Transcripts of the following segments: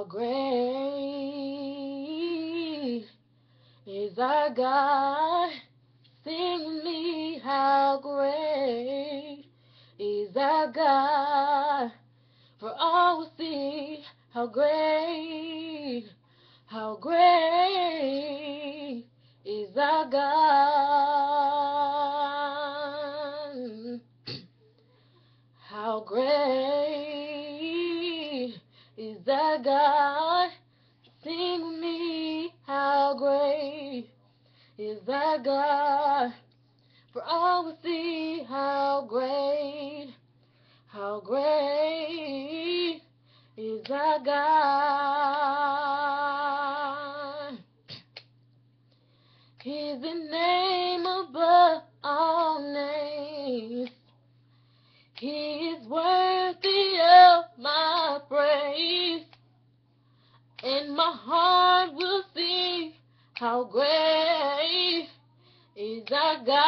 great is our God. Sing with me, how great is our God. For all will see how great is our God. How great is our God. Sing with me, how great is our God. For all will see how great is our God. He's the name above all names. He is worthy of my praise, and my heart will sing how great is our God.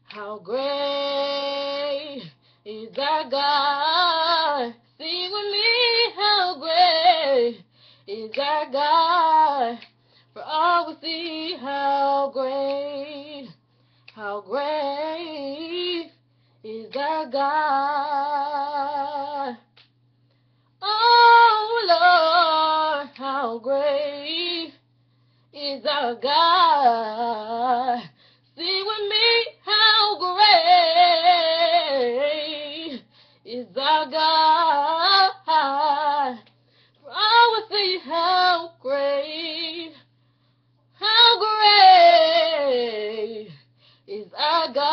How great is our God. Sing with me, how great is our God. For all will see how great is our God. Oh Lord, how great is our God. Sing with me, how great is our God. For I will see how great is our God.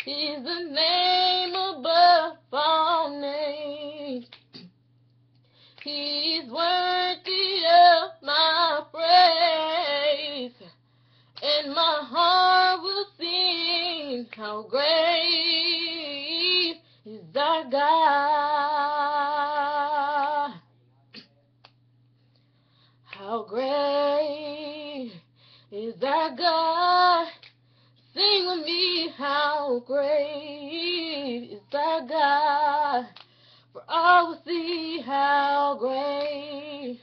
He's the name above all names. He's worthy of my praise, and my heart will sing how great is our God. How great is our God. Sing with me, how great is our God. For all will see how great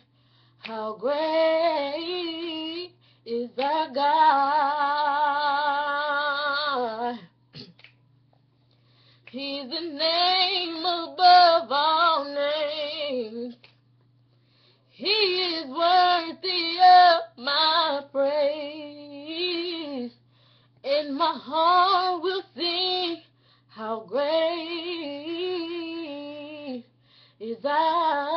is our God. He's the name above all names. He is worthy of my praise, and my heart will sing how great is our